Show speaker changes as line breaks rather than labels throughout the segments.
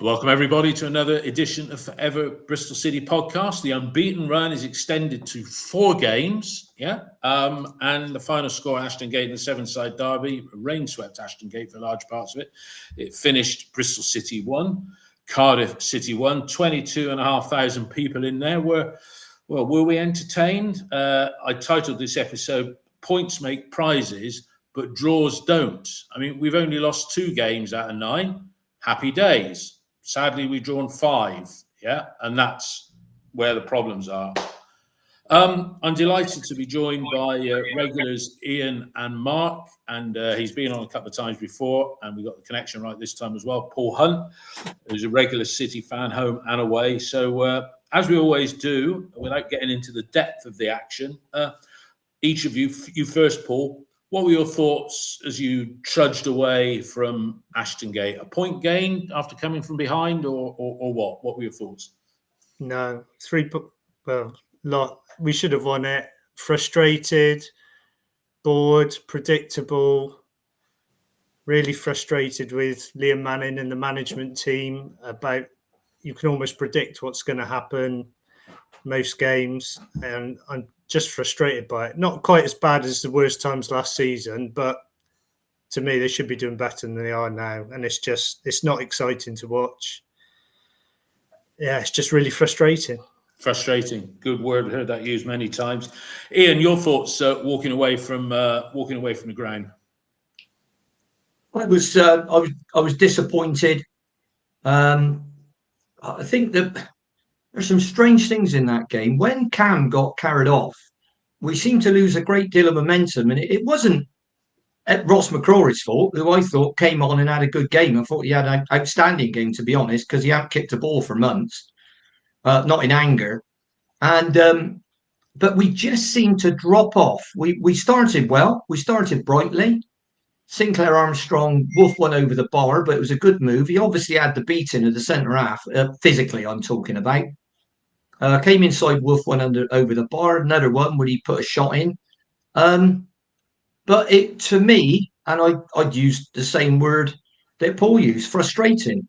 Welcome, everybody, to another edition of Forever Bristol City podcast. The unbeaten run is extended to 4 games, and the final score, Ashton Gate in the seven-side derby, rain-swept Ashton Gate for large parts of it. It finished Bristol City 1, Cardiff City 1, 22,500 people in there. Were we entertained? I titled this episode, Points Make Prizes, but Draws Don't. I mean, we've only lost 2 games out of 9. Happy days. Sadly, we've drawn 5, and that's where the problems are. I'm delighted to be joined by regulars Ian and Mark, and he's been on a couple of times before, and we got the connection right this time as well. Paul Hunt, who's a regular City fan, home and away. So, as we always do, without getting into the depth of the action, each of you first, Paul. What were your thoughts as you trudged away from Ashton Gate? A point gained after coming from behind, or what? What were your thoughts?
No, we should have won it. Frustrated, bored, predictable. Really frustrated with Liam Manning and the management team. You can almost predict what's going to happen most games, and I'm just frustrated by it. Not quite as bad as the worst times last season, but to me, they should be doing better than they are now. And it's not exciting to watch. Yeah, it's just really frustrating.
Frustrating. Good word. Heard that used many times. Ian, your thoughts walking away from the ground?
I was disappointed. I think that there's some strange things in that game. When Cam got carried off, we seemed to lose a great deal of momentum, and it wasn't Ross McCrory's fault, who I thought came on and had a good game. I thought he had an outstanding game, to be honest, because he hadn't kicked a ball for months, not in anger. And but we just seemed to drop off. We started well. We started brightly. Sinclair Armstrong wolfed one over the bar, but it was a good move. He obviously had the beating of the centre half, physically I'm talking about. Came inside, wolfed one over the bar, another one where he put a shot in. But it, to me, and I'd use the same word that Paul used, frustrating.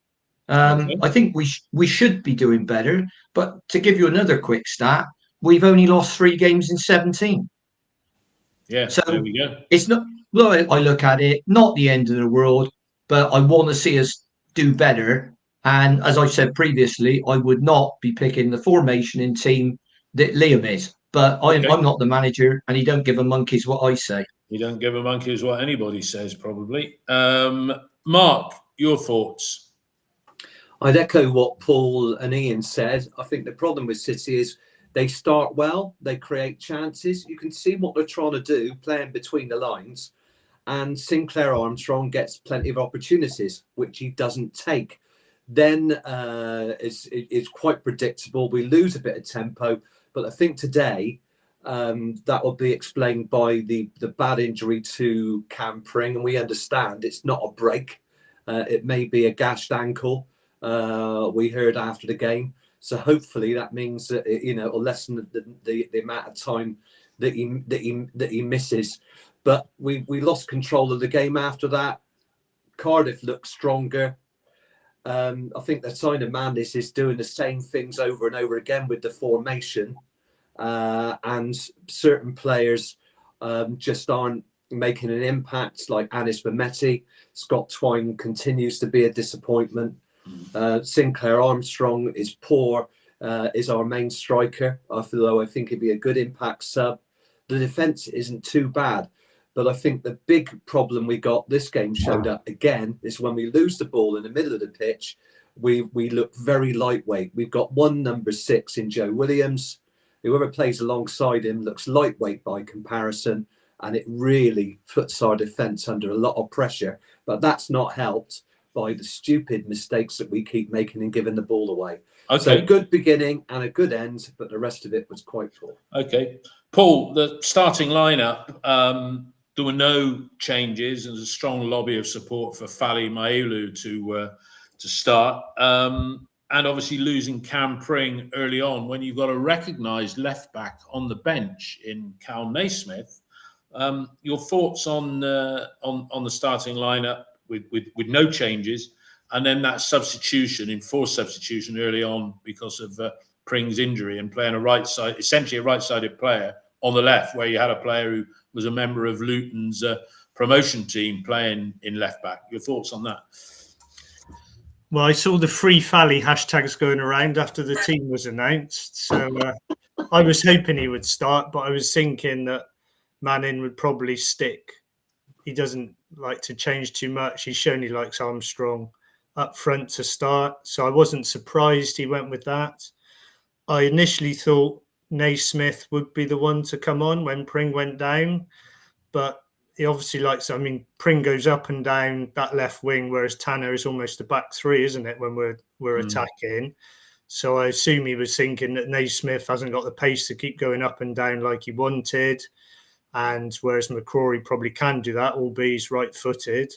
Okay. I think we should be doing better. But to give you another quick stat, we've only lost 3 games in 17.
Yeah, so there we go.
It's not. Well, I look at it, not the end of the world, but I want to see us do better. And as I said previously, I would not be picking the formation in team that Liam is. But I'm not the manager, and he don't give a monkey's what I say.
You don't give a monkey's what anybody says, probably. Mark, your thoughts?
I'd echo what Paul and Ian said. I think the problem with City is they start well, they create chances. You can see what they're trying to do, playing between the lines. And Sinclair Armstrong gets plenty of opportunities, which he doesn't take. Then it's quite predictable. We lose a bit of tempo. But I think today that will be explained by the bad injury to Cam Pring. And we understand it's not a break. It may be a gashed ankle, we heard after the game. So hopefully that means that it'll lessen the amount of time that he misses. But we lost control of the game after that. Cardiff looked stronger. I think the sign of madness is doing the same things over and over again with the formation. And certain players just aren't making an impact, like Anis Mehmeti. Scott Twine continues to be a disappointment. Sinclair Armstrong is poor, is our main striker, although I think he'd be a good impact sub. The defence isn't too bad. But I think the big problem we got, this game showed up again, is when we lose the ball in the middle of the pitch, we look very lightweight. We've got one number 6 in Joe Williams. Whoever plays alongside him looks lightweight by comparison, and it really puts our defence under a lot of pressure. But that's not helped by the stupid mistakes that we keep making and giving the ball away. Okay. So good beginning and a good end, but the rest of it was quite poor.
Okay. Paul, the starting lineup, there were no changes. There's a strong lobby of support for Fally Maelu to start. And obviously losing Cam Pring early on when you've got a recognised left-back on the bench in Cal Naismith. Your thoughts on the starting lineup with no changes and then that substitution, enforced substitution early on because of Pring's injury, and playing essentially a right-sided player on the left, where you had a player who was a member of Luton's promotion team playing in left back. Your thoughts on that?
Well, I saw the Free Fally hashtags going around after the team was announced. So I was hoping he would start, but I was thinking that Manning would probably stick. He doesn't like to change too much. He's shown he likes Armstrong up front to start. So I wasn't surprised he went with that. I initially thought Naismith would be the one to come on when Pring went down, but he obviously likes, I mean, Pring goes up and down that left wing, whereas Tanner is almost a back three, isn't it, when we're attacking? So I assume he was thinking that Naismith hasn't got the pace to keep going up and down like he wanted. And whereas McCrory probably can do that, albeit he's right-footed.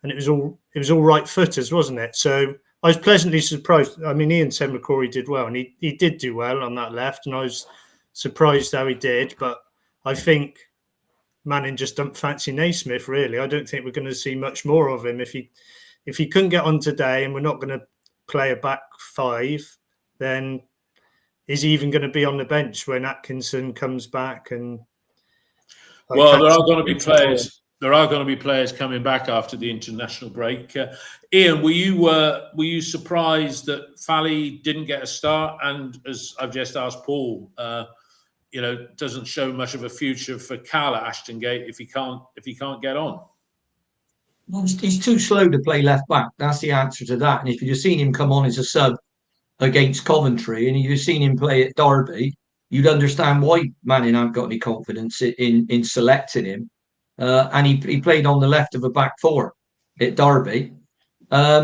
And it was all right-footers, wasn't it? So I was pleasantly surprised. I mean, Ian said McCrory did well, and he did do well on that left, and I was surprised how he did. But I think Manning just don't fancy Naismith, really. I don't think we're going to see much more of him. If he couldn't get on today and we're not going to play a back five, then is he even going to be on the bench when Atkinson comes back? And
well, there are going to be players. There are going to be players coming back after the international break. Ian, were you surprised that Fally didn't get a start? And as I've just asked Paul, doesn't show much of a future for Cal at Ashton Gate if he can't get on.
Well, he's too slow to play left back. That's the answer to that. And if you'd have seen him come on as a sub against Coventry, and you'd have seen him play at Derby, you'd understand why Manning hadn't got any confidence in selecting him. And he played on the left of a back four at Derby. I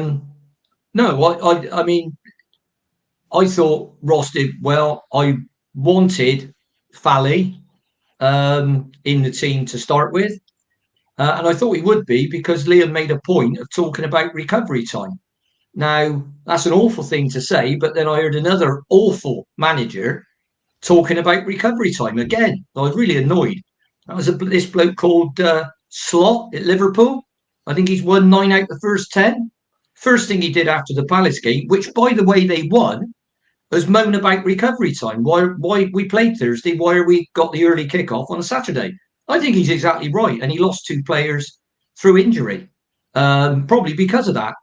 mean, I thought Ross did well. I wanted Fally in the team to start with. And I thought he would be, because Liam made a point of talking about recovery time. Now, that's an awful thing to say, but then I heard another awful manager talking about recovery time again. I was really annoyed. That was this bloke called Slot at Liverpool. I think he's won 9 out of the first 10. First thing he did after the Palace game, which, by the way, they won, was moan about recovery time. Why we played Thursday? Why are we got the early kickoff on a Saturday? I think he's exactly right. And he lost 2 players through injury, probably because of that.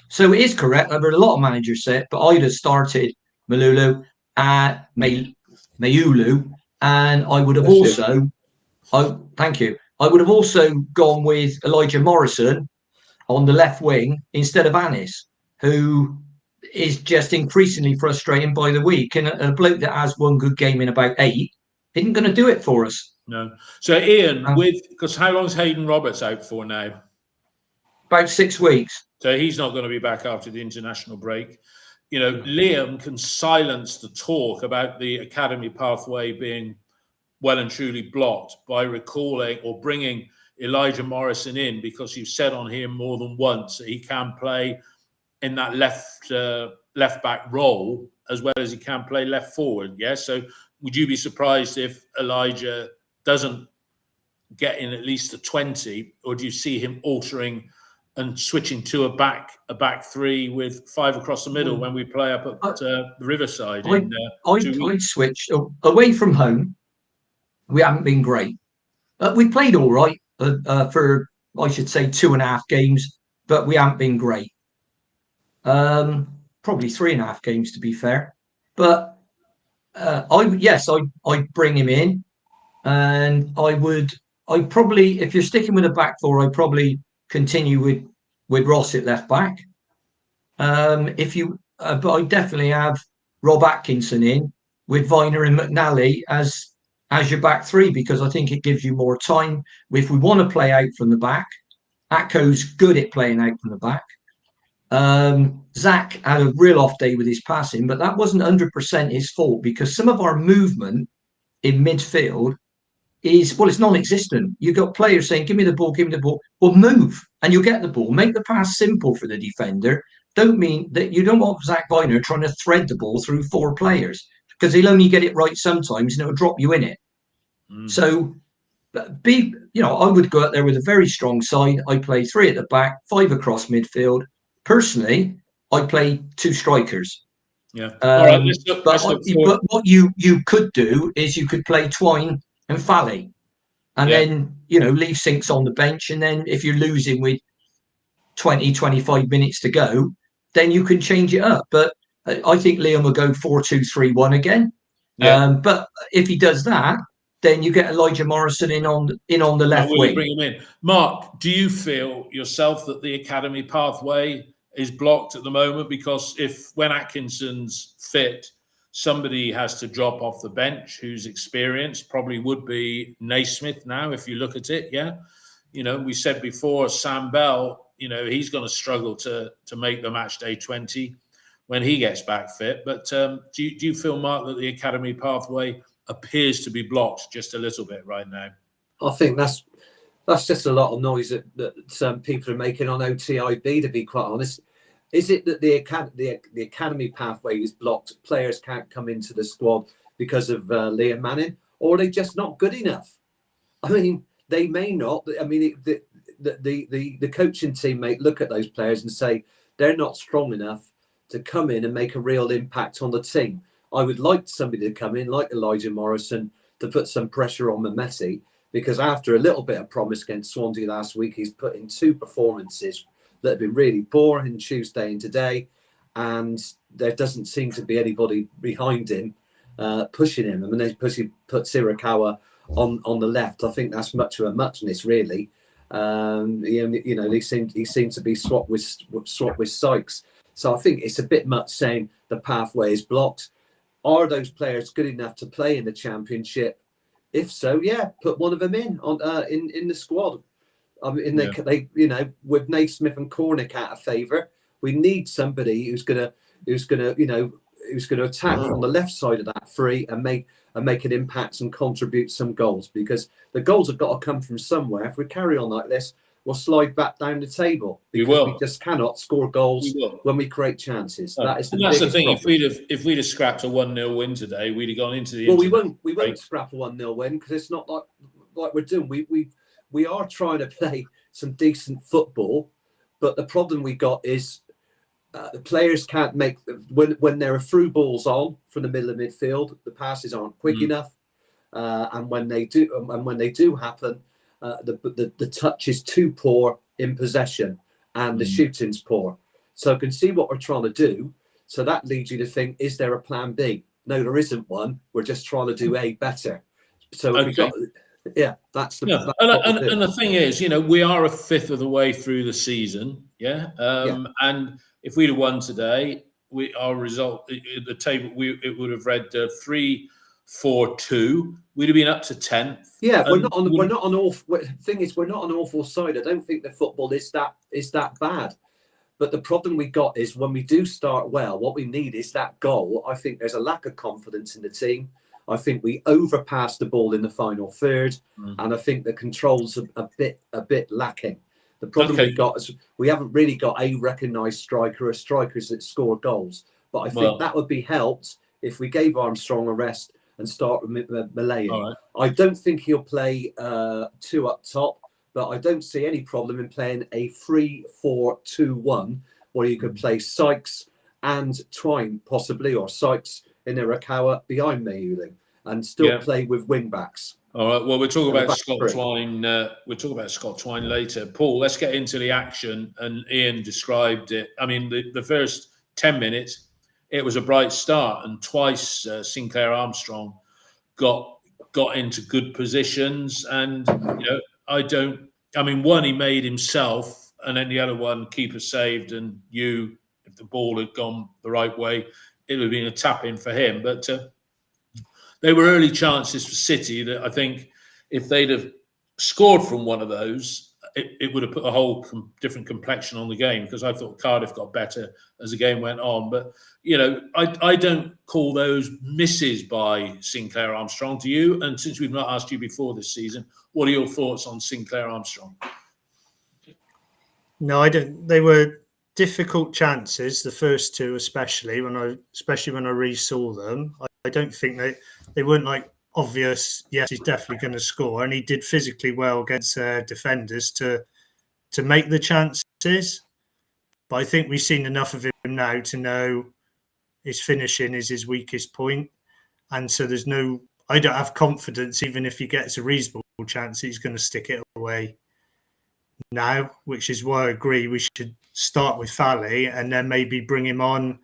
So it is correct. I've heard a lot of managers say it, but I'd have started Mayulu, and I would have thank you. I would have also gone with Elijah Morrison on the left wing instead of Anis, who is just increasingly frustrating by the week. And a bloke that has one good game in about 8 isn't going to do it for us.
No. So Ian, because how long's Hayden Roberts out for now?
About 6 weeks.
So he's not going to be back after the international break. Liam can silence the talk about the academy pathway being well and truly blocked by recalling or bringing Elijah Morrison in, because you've said on here more than once that he can play in that left back role as well as he can play left forward. Yeah. So would you be surprised if Elijah doesn't get in at least a 20, or do you see him altering and switching to a back three with 5 across the middle when we play up at the Riverside?
I'd switch away from home. We haven't been great. We played all right for, I should say, 2.5 games, but we haven't been great. Probably 3.5 games to be fair. But I'd bring him in, and I'd probably, if you're sticking with a back four, I'd probably continue with Ross at left back. But I definitely have Rob Atkinson in with Viner and McNally as your back three, because I think it gives you more time. If we want to play out from the back, Atko's good at playing out from the back. Zach had a real off day with his passing, but that wasn't 100% his fault, because some of our movement in midfield it's non-existent. You've got players saying, give me the ball. Well, move and you'll get the ball. Make the pass simple for the defender. Don't mean that you don't want Zach Viner trying to thread the ball through 4 players, because he'll only get it right sometimes and it'll drop you in it. So I would go out there with a very strong side. I play 3 at the back, 5 across midfield, personally, I play two strikers.
Yeah. All right. Let's look forward.
But what you could do is you could play Twine and Fally, and then leave Sinks on the bench, and then if you're losing with 20, 25 minutes to go, then you can change it up. But I think Liam will go 4-2-3-1 again.
Yeah.
But if he does that, then you get Elijah Morrison in on the left wing.
Bring him in. Mark, do you feel yourself that the academy pathway is blocked at the moment? Because when Atkinson's fit, somebody has to drop off the bench who's experienced, probably would be Naismith now, if you look at it. Yeah. We said before, Sam Bell, he's going to struggle to make the match day 20 when he gets back fit. But do you feel, Mark, that the academy pathway appears to be blocked just a little bit right now?
I think that's just a lot of noise that some people are making on OTIB, to be quite honest. Is it that the academy pathway is blocked, players can't come into the squad because of Liam Manning, or are they just not good enough? I mean, they may not. I mean, the coaching team may look at those players and say they're not strong enough to come in and make a real impact on the team. I would like somebody to come in like Elijah Morrison to put some pressure on Mehmeti, because after a little bit of promise against Swansea last week, he's put in two performances that have been really poor in Tuesday and today, and there doesn't seem to be anybody behind him pushing him. I mean, they put Sirakawa on the left. I think that's much of a muchness, really. He seemed to be swapped with Sykes. So I think it's a bit much saying the pathway is blocked. Are those players good enough to play in the Championship? If so, yeah, put one of them in the squad. I mean, they with Naismith and Cornick out of favour, we need somebody who's gonna attack on the left side of that free and make an impact and contribute some goals, because the goals have got to come from somewhere. If we carry on like this, we'll slide back down the table, because we just cannot score goals when we create chances. That's the thing.
Problem.
If we'd have scrapped a 1-0 win today, we'd have gone into the.
Well, we won't scrap a 1-0 win, because it's not like we're doing. We are trying to play some decent football, but the problem we got is the players can't make when there are through balls on from the middle of midfield. The passes aren't quick enough, and when they do happen. The touch is too poor in possession, and the shooting's poor. So I can see what we're trying to do. So that leads you to think, is there a plan B? No, there isn't one. We're just trying to do A better. So that's the
and the thing is, we are a fifth of the way through the season. And if we'd have won today, our result the table it would have read 3-4-2. We'd have been up to 10th.
Yeah, we're not on awful. Thing is, we're not an awful side. I don't think the football is that bad. But the problem we got is when we do start well, what we need is that goal. I think there's a lack of confidence in the team. I think we overpassed the ball in the final third, and I think the controls are a bit lacking. The problem we've got is we haven't really got a recognised striker or strikers that score goals. But I think that would be helped if we gave Armstrong a rest and start with Malayan.
Right.
I don't think he'll play two up top, but I don't see any problem in playing a 3-4-2-1 where you could play Sykes and Twine possibly, or Sykes in Irakawa behind Mayuling, and still play with wing backs.
All right. Well, we'll talk about Scott Twine. We'll talk about Scott Twine later. Paul, let's get into the action. And Ian described it. I mean, the first 10 minutes, it was a bright start, and twice Sinclair Armstrong got into good positions. And one he made himself, and then the other one keeper saved. And if the ball had gone the right way, it would have been a tap in for him. But they were early chances for City that I think if they'd have scored from one of those, it would have put a whole different complexion on the game, because I thought Cardiff got better as the game went on. But, I don't call those misses by Sinclair Armstrong. Do you? And since we've not asked you before this season, what are your thoughts on Sinclair Armstrong?
No, I don't. They were difficult chances, the first two especially when I re-saw them. I don't think they weren't like obvious, yes, he's definitely going to score, and he did physically well against defenders to make the chances. But I think we've seen enough of him now to know his finishing is his weakest point. And so I don't have confidence, even if he gets a reasonable chance, he's going to stick it away now, which is why I agree we should start with Fally and then maybe bring him on.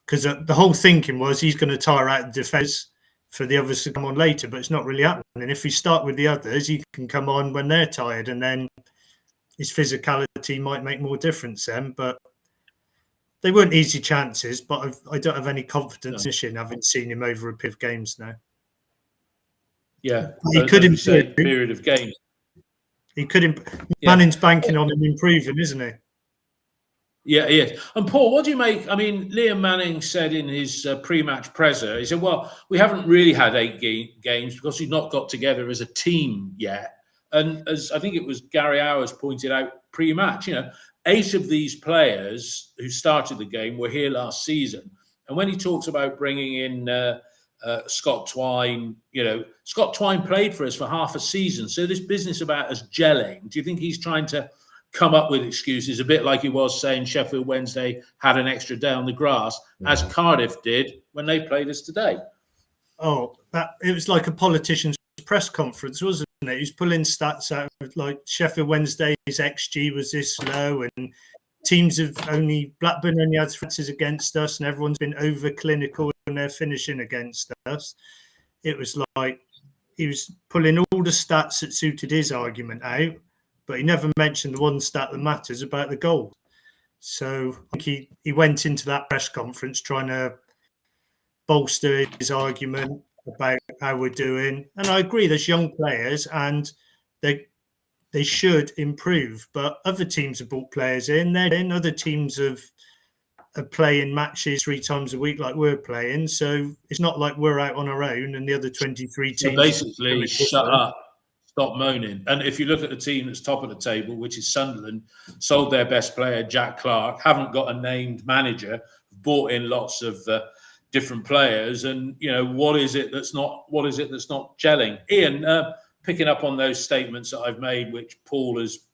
Because the whole thinking was he's going to tire out the defence for the others to come on later, but it's not really happening. And if we start with the others, he can come on when they're tired, and then his physicality might make more difference then. But they weren't easy chances, but I don't have any confidence in having seen him over a period of games now.
Yeah,
he could improve.
Period of games.
He could. Manning's banking on him improving, isn't he?
Yeah, he is. And Paul, what do you make? I mean, Liam Manning said in his pre-match presser, he said, well, we haven't really had 8 games because we've not got together as a team yet. And as I think it was Gary Hours pointed out pre-match, 8 of these players who started the game were here last season. And when he talks about bringing in Scott Twine, Scott Twine played for us for half a season. So this business about us gelling, do you think he's trying to come up with excuses, a bit like he was saying Sheffield Wednesday had an extra day on the grass, as Cardiff did when they played us today?
Oh, it was like a politician's press conference, wasn't it? He was pulling stats out of, like, Sheffield Wednesday's XG was this low, and Blackburn only had threats against us, and everyone's been over clinical in their finishing against us. It was like he was pulling all the stats that suited his argument out, but he never mentioned the one stat that matters about the goal. So I think he went into that press conference trying to bolster his argument about how we're doing. And I agree, there's young players and they should improve. But other teams have brought players in. Other teams are playing matches 3 times a week like we're playing. So it's not like we're out on our own and the other 23 teams.
So basically, shut up. Stop moaning. And if you look at the team that's top of the table, which is Sunderland, sold their best player, Jack Clark, haven't got a named manager, bought in lots of different players. And, what is it that's not gelling? Ian, picking up on those statements that I've made, which Paul has,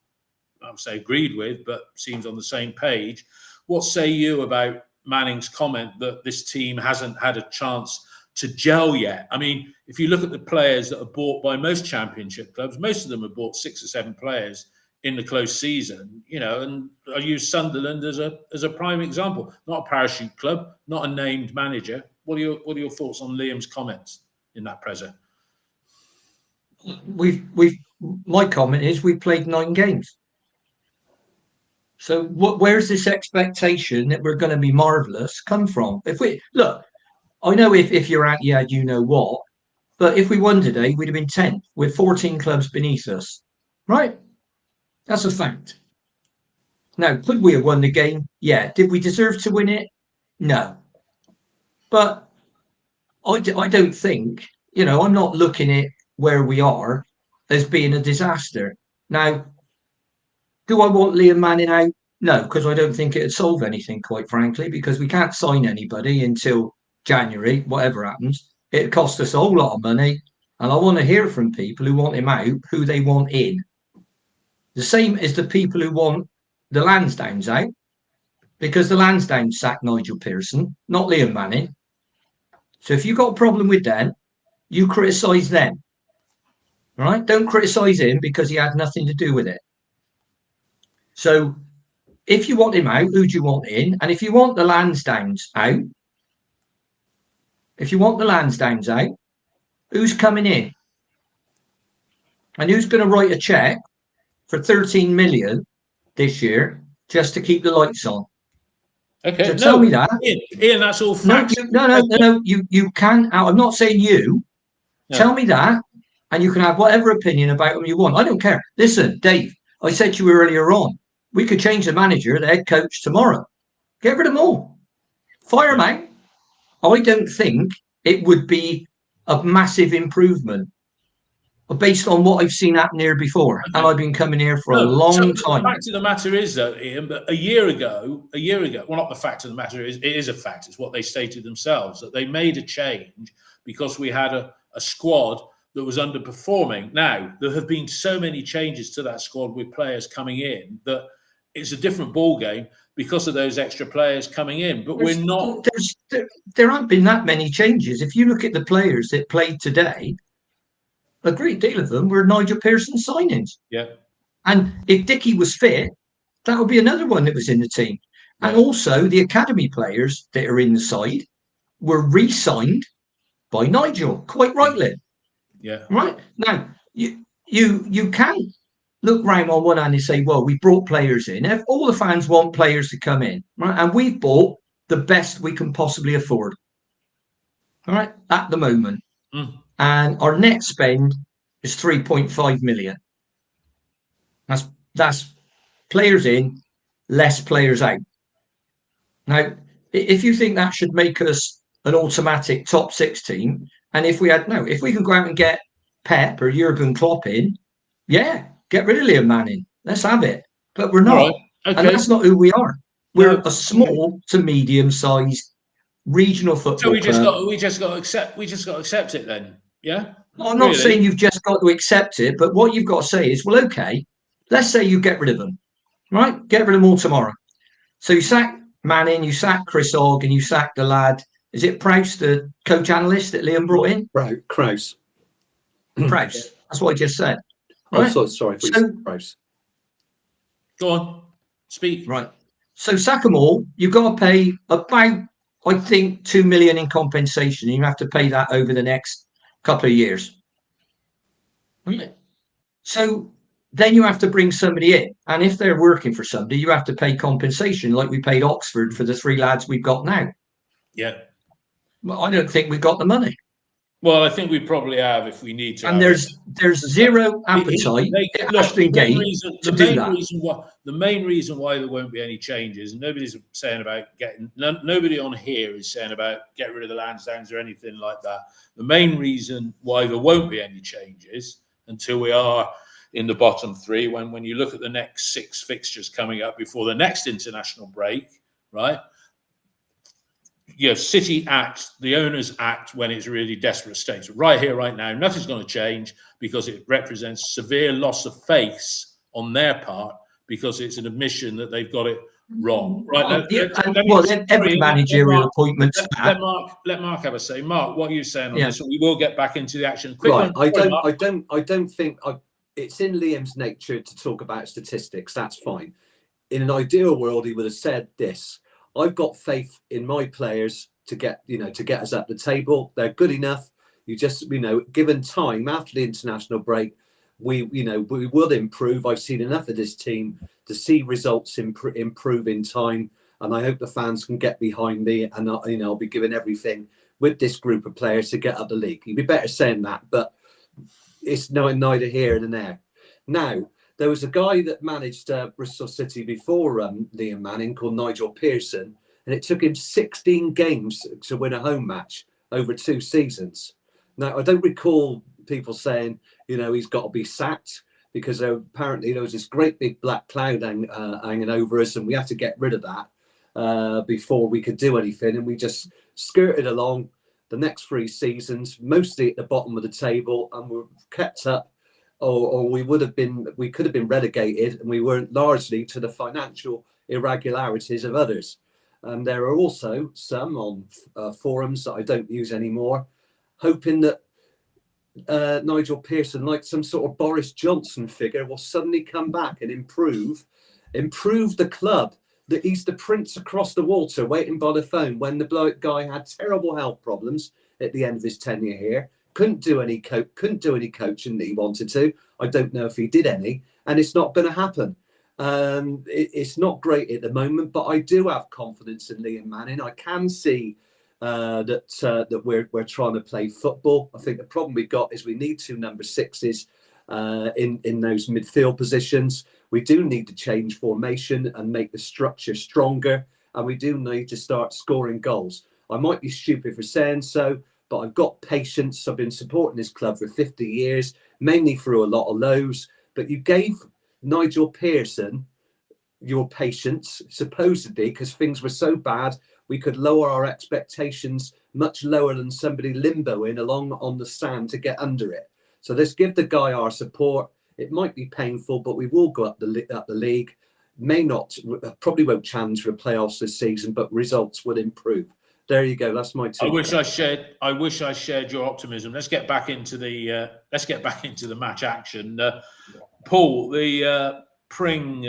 I would say, agreed with, but seems on the same page. What say you about Manning's comment that this team hasn't had a chance to gel yet? I mean, if you look at the players that are bought by most championship clubs, most of them have bought 6 or 7 players in the close season, and I use Sunderland as a prime example. Not a parachute club, not a named manager. What are your thoughts on Liam's comments in that presser?
My comment is we played 9 games. So where's this expectation that we're going to be marvellous come from? If we look, I know if you're at you know what, but if we won today, we'd have been 10th with 14 clubs beneath us, right? That's a fact. Now, could we have won the game? Yeah. Did we deserve to win it? No. But I don't think, I'm not looking at where we are as being a disaster. Now, do I want Liam Manning out? No, because I don't think it'd solve anything, quite frankly, because we can't sign anybody until January, whatever happens. It cost us a whole lot of money, and I want to hear from people who want him out, who they want in. The same as the people who want the Lansdowns out, because the Lansdowns sacked Nigel Pearson, not Liam Manning. So if you've got a problem with them, you criticise them. All right? Don't criticise him because he had nothing to do with it. So if you want him out, who do you want in? And if you want the Lansdowns out, who's coming in? And who's going to write a cheque for 13 million this year just to keep the lights on?
Okay,
so tell me that.
Ian, that's all facts.
No. You can. I'm not saying you. No. Tell me that, and you can have whatever opinion about them you want. I don't care. Listen, Dave, I said to you earlier on, we could change the manager, the head coach tomorrow. Get rid of them all. Fire them out. I don't think it would be a massive improvement based on what I've seen happen here before. And I've been coming here for a long time.
The fact of the matter is, though, Ian, but a year ago, well, not the fact of the matter is, it is a fact. It's what they stated themselves, that they made a change because we had a squad that was underperforming. Now, there have been so many changes to that squad with players coming in that it's a different ball game. because of those extra players coming in. But we're not.
There aren't been that many changes. If you look at the players that played today, a great deal of them were Nigel Pearson signings.
Yeah.
And if Dickie was fit, that would be another one that was in the team. And also the academy players that are in the side were re-signed by Nigel, quite rightly.
Yeah.
Right. Now, you can look round on one hand and say, well, we brought players in. If all the fans want players to come in, right? And we've bought the best we can possibly afford. All right, at the moment. And our net spend is 3.5 million. That's players in, less players out. Now, if you think that should make us an automatic top 6 team, and if we can go out and get Pep or Jurgen Klopp in, get rid of Liam Manning. Let's have it. But we're not.
Right. Okay.
And that's not who we are. We're a small to medium-sized regional football
So we just
club.
got to accept it then. Yeah.
I'm not saying you've just got to accept it, but what you've got to say is, well, okay, let's say you get rid of them, right? Get rid of them all tomorrow. So you sack Manning, you sack Chris Ogg, and you sack the lad. Is it Prowse, the coach analyst that Liam brought in?
Prowse.
Prowse. That's what I just said.
Right?
Right?
Sorry. Prowse.
Go on. Speak.
Right. So sack them all. You've got to pay about, I think, 2 million in compensation. You have to pay that over the next couple of years. Right. So then you have to bring somebody in. And if they're working for somebody, you have to pay compensation like we paid Oxford for the 3 lads we've got now.
Yeah.
Well, I don't think we've got the money.
Well, I think we probably have if we need to.
And there's zero appetite at Ashton Gate to do that.
The main reason why there won't be any changes, and nobody's saying about nobody on here is saying about get rid of the Lansdowns or anything like that. The main reason why there won't be any changes until we are in the bottom 3, when you look at the next 6 fixtures coming up before the next international break, right? City act, the owners act when it's really desperate states. Right here, right now, nothing's going to change because it represents severe loss of faith on their part because it's an admission that they've got it wrong. Right?
Every managerial appointment.
Let Mark have a say. Mark, what are you saying on this? We will get back into the action.
Right. I don't think it's in Liam's nature to talk about statistics. That's fine. In an ideal world, he would have said this. I've got faith in my players to get us at the table. They're good enough. You just, given time after the international break, we will improve. I've seen enough of this team to see results improve in time, and I hope the fans can get behind me. And I'll be giving everything with this group of players to get up the league. You'd be better saying that, but it's neither here nor there. Now, there was a guy that managed Bristol City before Liam Manning called Nigel Pearson, and it took him 16 games to win a home match over 2 seasons. Now, I don't recall people saying, he's got to be sacked because apparently there was this great big black cloud hanging over us and we had to get rid of that before we could do anything. And we just skirted along the next 3 seasons, mostly at the bottom of the table, and were kept up. Or we could have been relegated, and we weren't largely to the financial irregularities of others. There are also some on forums that I don't use anymore, hoping that Nigel Pearson, like some sort of Boris Johnson figure, will suddenly come back and improve the club. That he's the prince across the water waiting by the phone when the guy had terrible health problems at the end of his tenure here. Couldn't do any coaching that he wanted to. I don't know if he did any, and it's not going to happen. It's not great at the moment, but I do have confidence in Liam Manning. I can see that we're trying to play football. I think the problem we've got is we need 2 number 6s in those midfield positions. We do need to change formation and make the structure stronger, and we do need to start scoring goals. I might be stupid for saying so, but I've got patience. I've been supporting this club for 50 years, mainly through a lot of lows. But you gave Nigel Pearson your patience, supposedly, because things were so bad, we could lower our expectations much lower than somebody limboing along on the sand to get under it. So let's give the guy our support. It might be painful, but we will go up the league. probably won't challenge for playoffs this season, but results will improve. There you go. That's my two.
I wish I shared your optimism. Let's get back into the match action. Paul, the Pring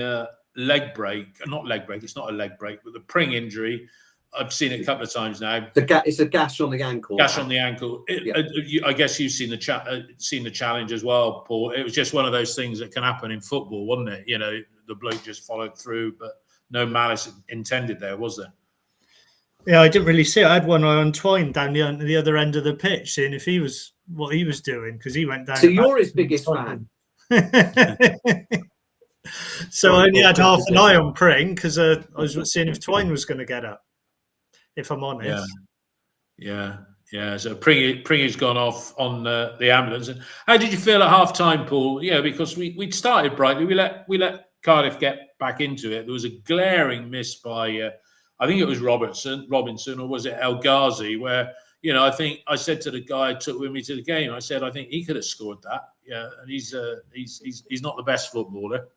leg break, not leg break. It's not a leg break, but the Pring injury. I've seen it a couple of times now.
It's a gash on the ankle.
Gash on the ankle. I guess you've seen the challenge as well, Paul. It was just one of those things that can happen in football, wasn't it? You know, the bloke just followed through, but no malice intended there, was there?
Yeah, I didn't really see it. I had one eye on Twine down the other end of the pitch, seeing if he was what he was doing, because he went down.
So you're his biggest fan.
So I only had half an eye on Pring because I was seeing if Twine was going to get up. If I'm honest.
Yeah. So Pring has gone off on the ambulance. And how did you feel at half time, Paul? Yeah, because we'd started brightly. We let Cardiff get back into it. There was a glaring miss by I think it was Robinson, or was it El Ghazi, where, you know, I think I said to the guy I took with me to the game, I said, I think he could have scored that. Yeah, and he's not the best footballer.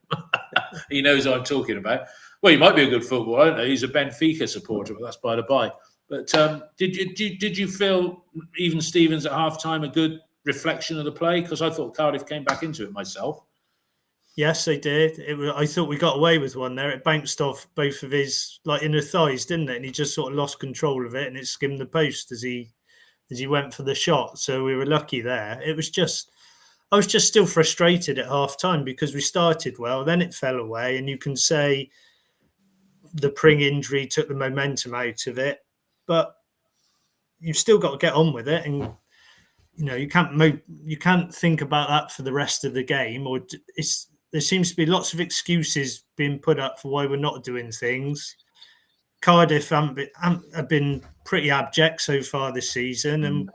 He knows what I'm talking about. Well, he might be a good footballer. I don't know. He's a Benfica supporter, but that's by the by. But did you feel, even Stevens at half time, a good reflection of the play? Because I thought Cardiff came back into it myself.
Yes, they did. I thought we got away with one there. It bounced off both of his inner thighs, didn't it? And he just sort of lost control of it, and it skimmed the post as he went for the shot. So we were lucky there. I was just still frustrated at half time because we started well, then it fell away, and you can say the Pring injury took the momentum out of it, but you've still got to get on with it, and you know you can't think about that for the rest of the game. Or there seems to be lots of excuses being put up for why we're not doing things. Cardiff have been pretty abject so far this season, and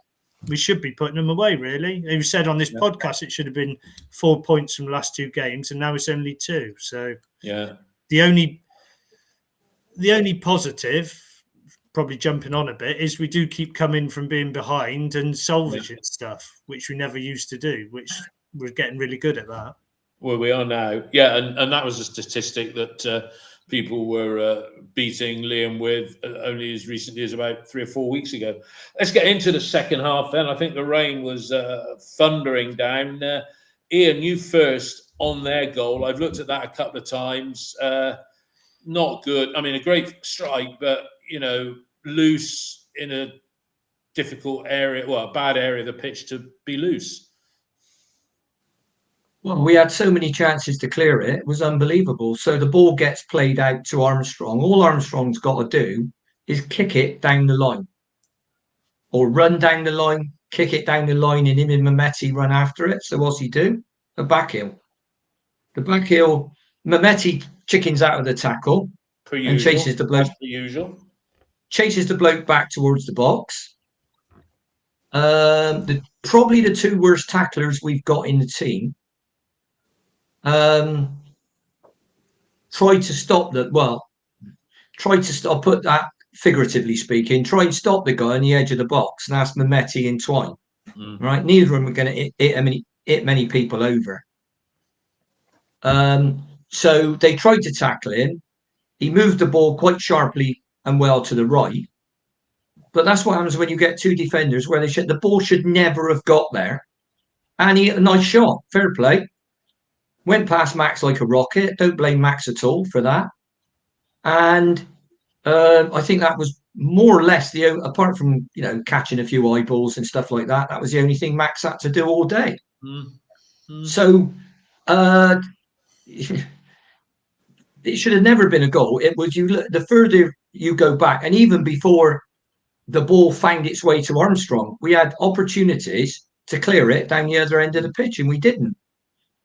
we should be putting them away, really. You said on this podcast it should have been 4 points from the last two games, and now it's only 2. So the only positive, probably jumping on a bit, is we do keep coming from being behind and salvaging stuff, which we never used to do, which we're getting really good at that.
Well, we are now. Yeah, and that was a statistic that people were beating Liam with only as recently as about 3 or 4 weeks ago. Let's get into the second half then. I think the rain was thundering down. Ian, you first on their goal. I've looked at that a couple of times. Not good. I mean, a great strike, but, you know, loose in a difficult area, well, a bad area of the pitch to be loose.
Well, we had so many chances to clear it. It was unbelievable. So the ball gets played out to Armstrong. All Armstrong's got to do is kick it down the line, or run down the line, kick it down the line, and him and Mehmeti run after it. So what's he do? The back heel. Mehmeti chickens out of the tackle and chases the bloke. Chases the bloke back towards the box. Probably the 2 worst tacklers we've got in the team. Tried to stop that. Well, I'll put that figuratively speaking. Try and stop the guy on the edge of the box, and that's Mehmeti and Twine. Right, neither of them are going to hit many people over. So they tried to tackle him. He moved the ball quite sharply and well to the right. But that's what happens when you get 2 defenders where the ball should never have got there. And he had a nice shot. Fair play. Went past Max like a rocket. Don't blame Max at all for that. And I think that was more or less apart from, you know, catching a few eyeballs and stuff like that, that was the only thing Max had to do all day. So it should have never been a goal. It was the further you go back, and even before the ball found its way to Armstrong, we had opportunities to clear it down the other end of the pitch, and we didn't.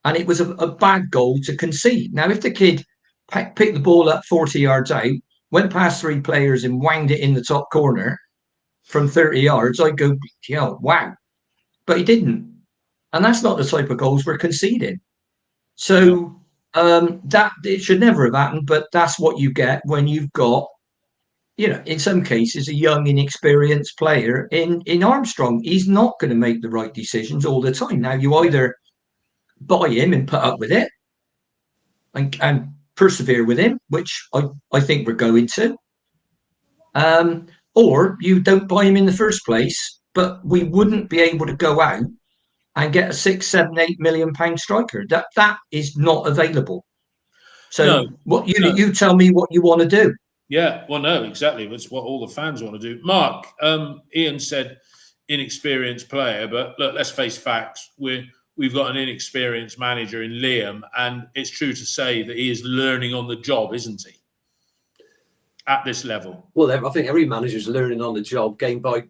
And it was a bad goal to concede. Now, if the kid picked the ball up 40 yards out, went past 3 players and wanged it in the top corner from 30 yards, I'd go, wow. But he didn't. And that's not the type of goals we're conceding. So that it should never have happened, but that's what you get when you've got, you know, in some cases, a young, inexperienced player in Armstrong. He's not going to make the right decisions all the time. Now, you either buy him and put up with it and persevere with him, which I think we're going to. Or you don't buy him in the first place, but we wouldn't be able to go out and get a 6, 7, 8 million pound striker. That is not available. So you tell me what you want to do.
Yeah, well, no, exactly. That's what all the fans want to do. Mark, Ian said inexperienced player, but look, let's face facts. We've got an inexperienced manager in Liam, and it's true to say that he is learning on the job, isn't he? At this level.
Well, I think every manager's learning on the job, game by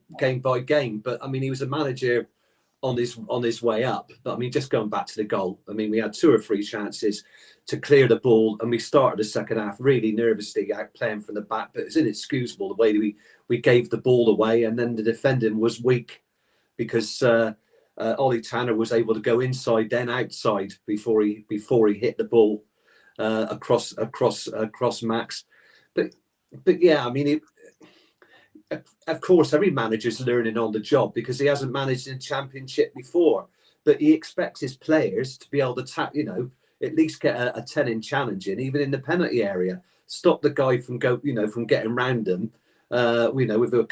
game. But I mean, he was a manager on his way up. But I mean, just going back to the goal, I mean, we had 2 or 3 chances to clear the ball, and we started the second half really nervously out playing from the back. But it's inexcusable the way we gave the ball away, and then the defending was weak because Ollie Tanner was able to go inside then outside before he hit the ball across Max. But yeah, I mean, of course, every manager's learning on the job because he hasn't managed in Championship before. But he expects his players to be able to at least get a 10-in challenge in, even in the penalty area. Stop the guy from getting round them, with a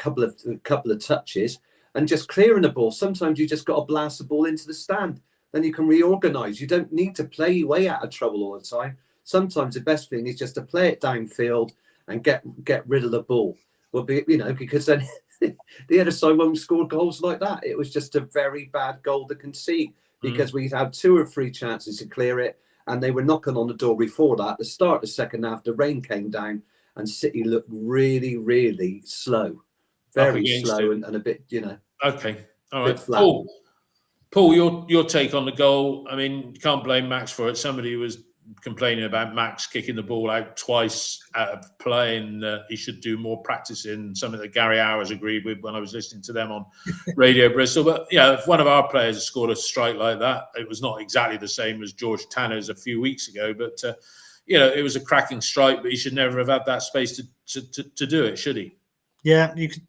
couple of touches and just clearing the ball. Sometimes you just got to blast the ball into the stand, then you can reorganise. You don't need to play your way out of trouble all the time. Sometimes the best thing is just to play it downfield and get rid of the ball. Well, because then the other side won't score goals like that. It was just a very bad goal to concede because we had 2 or 3 chances to clear it, and they were knocking on the door before that. The start of the second half, the rain came down, and City looked really, really slow, very slow, and a bit,
Okay, all right, Paul, your take on the goal. I mean, you can't blame Max for it. Somebody was complaining about Max kicking the ball out twice out of play, and he should do more practicing, something that Gary Hours agreed with when I was listening to them on Radio Bristol. But yeah, if one of our players has scored a strike like that, it was not exactly the same as George Tanner's a few weeks ago, but it was a cracking strike, but he should never have had that space to do it, should he?
Yeah, you could,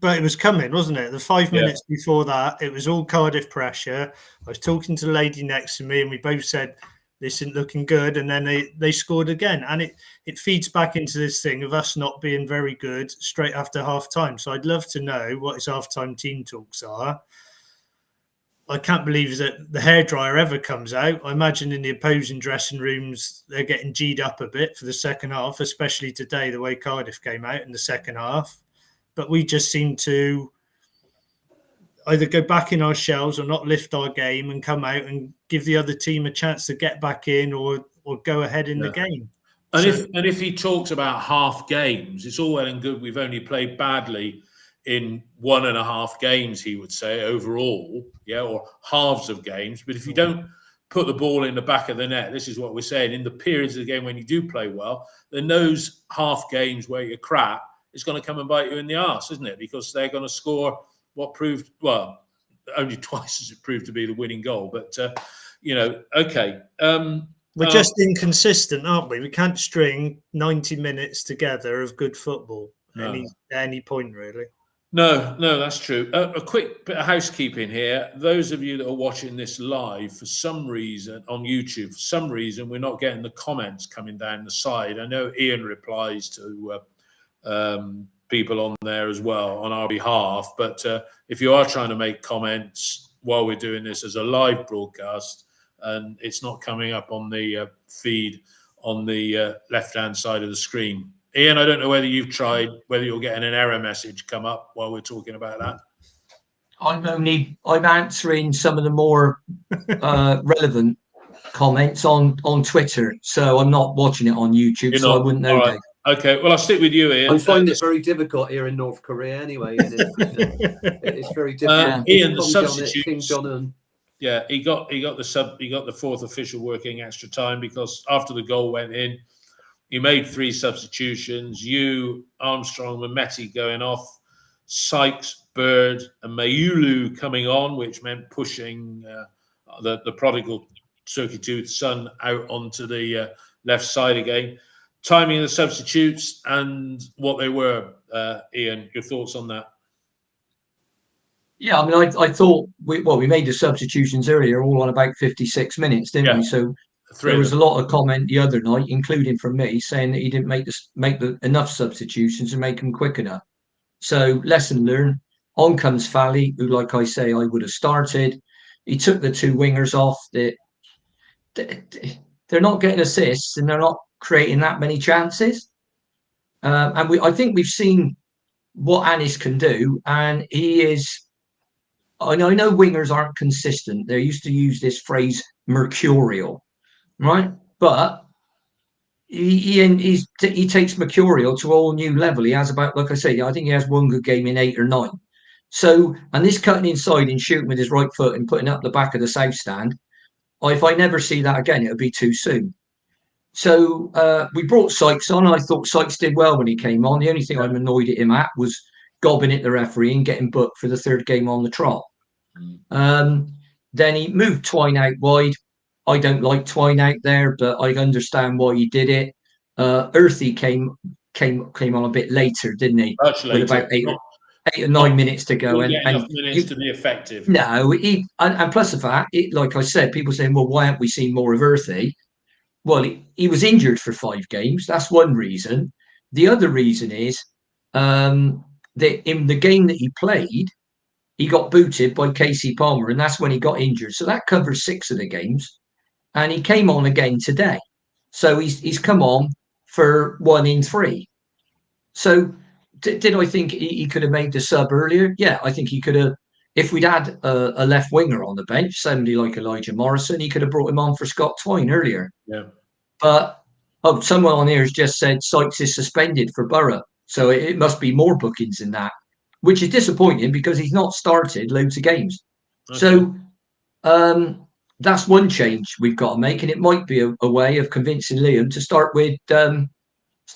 but it was coming, wasn't it? The 5 minutes before that, it was all Cardiff pressure. I was talking to the lady next to me, and we both said, this isn't looking good, and then they scored again, and it feeds back into this thing of us not being very good straight after half time. So I'd love to know what his half time team talks are. I can't believe that the hairdryer ever comes out. I imagine in the opposing dressing rooms they're getting G'd up a bit for the second half, especially today the way Cardiff came out in the second half. But we just seem to either go back in our shells or not lift our game and come out and give the other team a chance to get back in or go ahead in the game.
And if he talks about half games, it's all well and good. We've only played badly in 1.5 games, he would say, overall, or halves of games. But if you don't put the ball in the back of the net, this is what we're saying, in the periods of the game when you do play well, then those half games where you're crap, it's going to come and bite you in the arse, isn't it? Because they're going to score what proved, only twice as it proved to be the winning goal. But, okay.
We're just inconsistent, aren't we? We can't string 90 minutes together of good football at any point, really.
No, that's true. A quick bit of housekeeping here. Those of you that are watching this live, for some reason, on YouTube, we're not getting the comments coming down the side. I know Ian replies to people on there as well on our behalf, but if you are trying to make comments while we're doing this as a live broadcast and it's not coming up on the feed on the left-hand side of the screen. Ian, I don't know whether you've tried, whether you're getting an error message come up while we're talking about that.
I'm answering some of the more relevant comments on Twitter, so I'm not watching it on YouTube, I wouldn't know. Right.
Okay, well, I'll stick with you, Ian.
I find it very difficult here in North Korea anyway. It's very difficult.
Ian, the substitutes. Yeah, he got the fourth official working extra time because after the goal went in, he made 3 substitutions. You, Armstrong, Mehmeti going off, Sykes, Bird, and Mayulu coming on, which meant pushing the prodigal Turkey Tooth son out onto the left side again. Timing of the substitutes and what they were, Ian, your thoughts on that?
Yeah, I mean, I thought we made the substitutions earlier all on about 56 minutes, didn't we? So
Three
there
of
was a
them.
lot of comment the other night, including from me, saying that he didn't make enough substitutions to make them quick enough. So lesson learned. On comes Fally, who, like I say, I would have started. He took the two wingers off. They're not getting assists and they're not creating that many chances. I think we've seen what Anis can do, and he is. I know wingers aren't consistent. They used to use this phrase "mercurial," right? But he takes Mercurial to a whole new level. He has about, like I say, I think he has one good game in 8 or 9. So, and this cutting inside and shooting with his right foot and putting up the back of the south stand, if I never see that again, it'll be too soon. So we brought Sykes on. I thought Sykes did well when he came on. The only thing I'm annoyed at him at was gobbing at the referee and getting booked for the 3rd game on the trot. Then he moved Twine out wide. I don't like Twine out there, but I understand why he did it. Earthy came on a bit later, didn't he?
Much later.
With about 8 or 9 minutes to go.
Get enough minutes to be effective.
No, and plus the fact, like I said, people saying, well, why haven't we seen more of Earthy? Well, he was injured for 5 games. That's one reason. The other reason is that in the game that he played, he got booted by Casey Palmer, and that's when he got injured. So that covers 6 of the games. And he came on again today. So he's come on for 1 in 3. So did I think he could have made the sub earlier? Yeah, I think he could have. If we'd had a left winger on the bench, somebody like Elijah Morrison, he could have brought him on for Scott Twine earlier.
Yeah.
But someone on here has just said Sykes is suspended for Borough. So it must be more bookings than that, which is disappointing because he's not started loads of games. Okay. So that's one change we've got to make, and it might be a way of convincing Liam to start with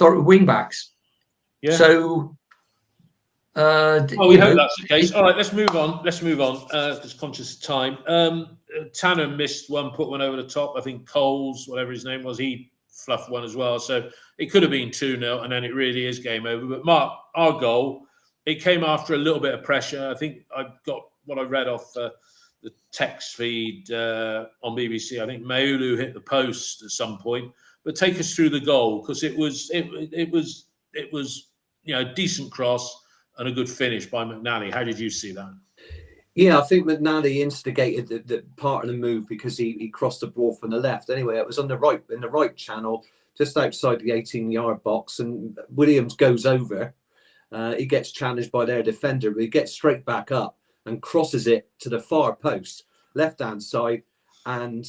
wing backs.
Yeah.
So
we hope that's the case. All right, let's move on. Because conscious of time. Tanner missed one, put one over the top. I think Coles, whatever his name was, he fluffed one as well. So it could have been 2-0, and then it really is game over. But Mark, our goal, it came after a little bit of pressure. I think I got what I read off the text feed on BBC. I think Maulu hit the post at some point. But take us through the goal, because it was a decent cross and a good finish by McNally. How did you see that?
Yeah, I think McNally instigated the part of the move because he crossed the ball from the left. Anyway, it was in the right channel, just outside the 18-yard box, and Williams goes over. He gets challenged by their defender, but he gets straight back up and crosses it to the far post, left-hand side, and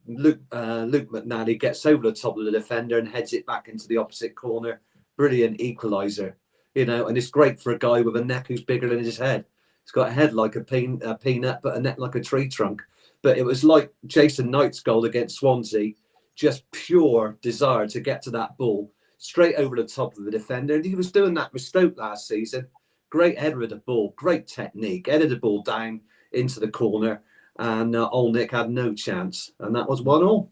Luke McNally gets over the top of the defender and heads it back into the opposite corner. Brilliant equalizer, and it's great for a guy with a neck who's bigger than his head. He's got a head like a peanut, but a neck like a tree trunk. But it was like Jason Knight's goal against Swansea, just pure desire to get to that ball straight over the top of the defender. And he was doing that with Stoke last season. Great header of the ball, great technique, headed the ball down into the corner, and Old Nick had no chance, and that was 1-1.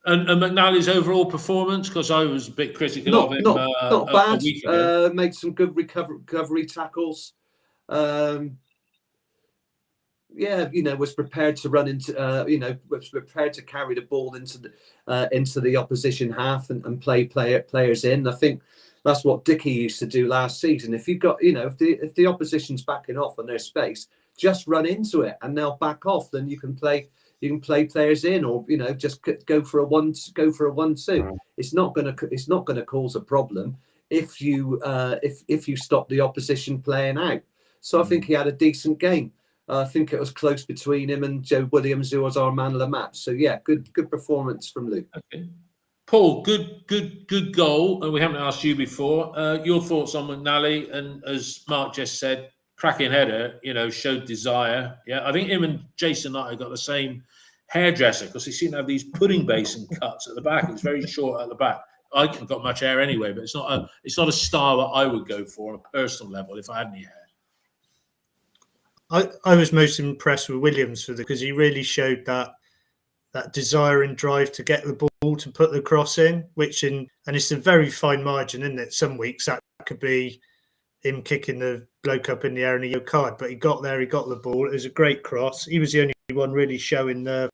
And
McNally's overall performance, because I was a bit critical of him.
Not bad. Made some good recovery tackles. Was prepared to run into, was prepared to carry the ball into the opposition half and play players in. I think that's what Dickey used to do last season. If you've got, if the opposition's backing off on their space, just run into it and they'll back off. Then you can play players in, or just go for a 1-2. It's not going to cause a problem if you stop the opposition playing out. So I think he had a decent game. I think it was close between him and Joe Williams, who was our man of the match. So yeah, good performance from Luke.
Okay. Paul, good goal. And we haven't asked you before. Your thoughts on McNally, and as Mark just said, cracking header, showed desire. Yeah, I think him and Jason Knight got the same hairdresser, because he seemed to have these pudding basin cuts at the back. It's very short at the back. I haven't got much hair anyway, but it's not a style that I would go for on a personal level if I had any hair.
I was most impressed with Williams because he really showed that desire and drive to get the ball, to put the cross in, and it's a very fine margin, isn't it? Some weeks that could be him kicking the bloke up in the air and a yellow card, but he got there, he got the ball. It was a great cross. He was the only one really showing the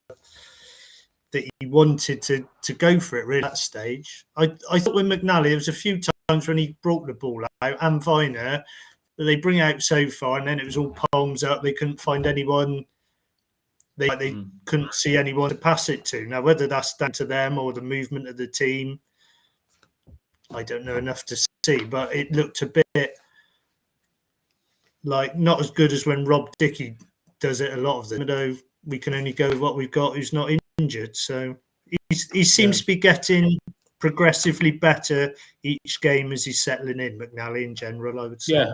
that he wanted to go for it really at that stage. I thought with McNally, there was a few times when he brought the ball out, and Viner, that they bring out so far, and then it was all palms up. They couldn't find anyone. They couldn't see anyone to pass it to. Now, whether that's down to them or the movement of the team, I don't know enough to see. But it looked a bit like not as good as when Rob Dickey does it a lot of them. Though we can only go with what we've got, who's not injured. So he seems to be getting progressively better each game as he's settling in, McNally in general, I would say.
Yeah.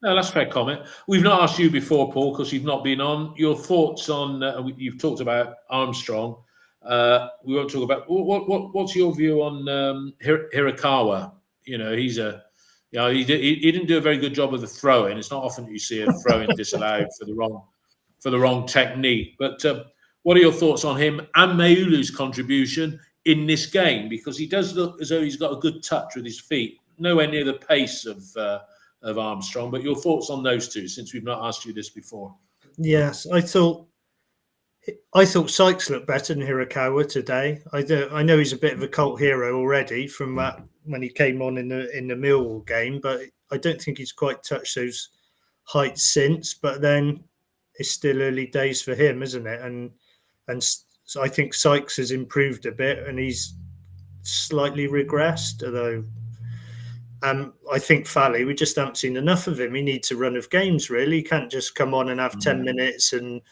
No, that's a fair comment. We've not asked you before, Paul, because you've not been on. Your thoughts on you've talked about Armstrong. We won't talk about what's your view on Hirakawa? You know, he didn't do a very good job of the throw-in. It's not often that you see a throw-in disallowed for the wrong technique. But what are your thoughts on him and Meulu's contribution in this game? Because he does look as though he's got a good touch with his feet, nowhere near the pace of Armstrong. But your thoughts on those two, since we've not asked you this before?
Yes, I thought Sykes looked better than Hirakawa today. I know he's a bit of a cult hero already from when he came on in the Millwall game, but I don't think he's quite touched those heights since. But then it's still early days for him, isn't it? And so I think Sykes has improved a bit, and he's slightly regressed, although. I think Fally, we just haven't seen enough of him. He needs a run of games, really. He can't just come on and have 10 minutes and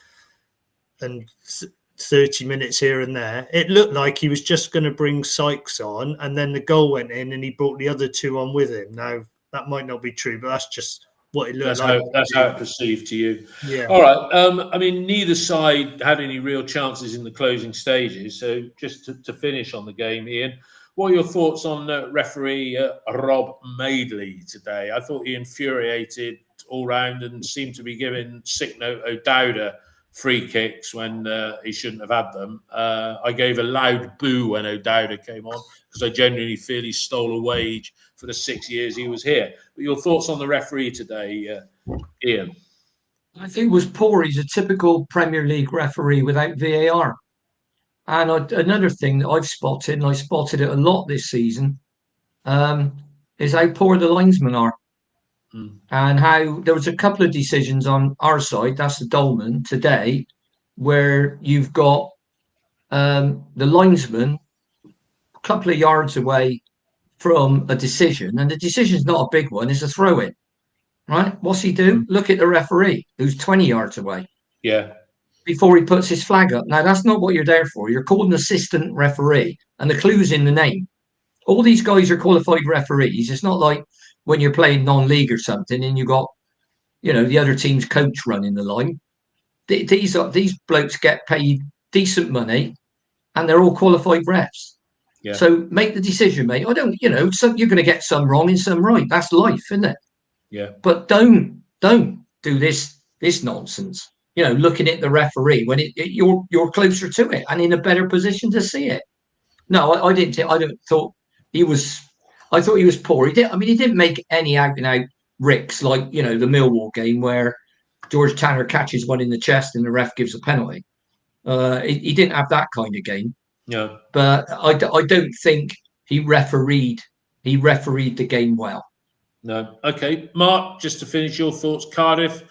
30 minutes here and there. It looked like he was just going to bring Sykes on, and then the goal went in and he brought the other two on with him. Now, that might not be true, but that's just what it looked like.
That's how it perceived to you.
Yeah.
All right. I mean, neither side had any real chances in the closing stages. So just to finish on the game, Ian, what are your thoughts on referee Rob Madeley today? I thought he infuriated all round and seemed to be giving sick note O'Dowda free kicks when he shouldn't have had them. I gave a loud boo when O'Dowda came on because I genuinely feel he stole a wage for the 6 years he was here. But your thoughts on the referee today, Ian?
I think it was poor. He's a typical Premier League referee without VAR. And another thing that I've spotted, and I spotted it a lot this season, is how poor the linesmen are. And how there was a couple of decisions on our side, that's the Dolman today, where you've got the linesman a couple of yards away from a decision, and the decision's not a big one, it's a throw-in, right? What's he do? Look at the referee, who's 20 yards away.
Yeah.
Before he puts his flag up. Now, that's not what you're there for. You're called an assistant referee, and the clue's in the name. All these guys are qualified referees. It's not like when you're playing non-league or something and you got, the other team's coach running the line. These blokes get paid decent money, and they're all qualified refs.
Yeah.
So make the decision, mate. I don't, so you're going to get some wrong and some right. That's life, isn't it?
Yeah.
But don't do this nonsense. Looking at the referee when you're closer to it and in a better position to see it. No, I didn't. I thought he was. I thought he was poor. He didn't make any out and out ricks like the Millwall game where George Tanner catches one in the chest and the ref gives a penalty. He didn't have that kind of game.
No.
But I don't think he refereed the game well.
No. Okay, Mark. Just to finish, your thoughts. Cardiff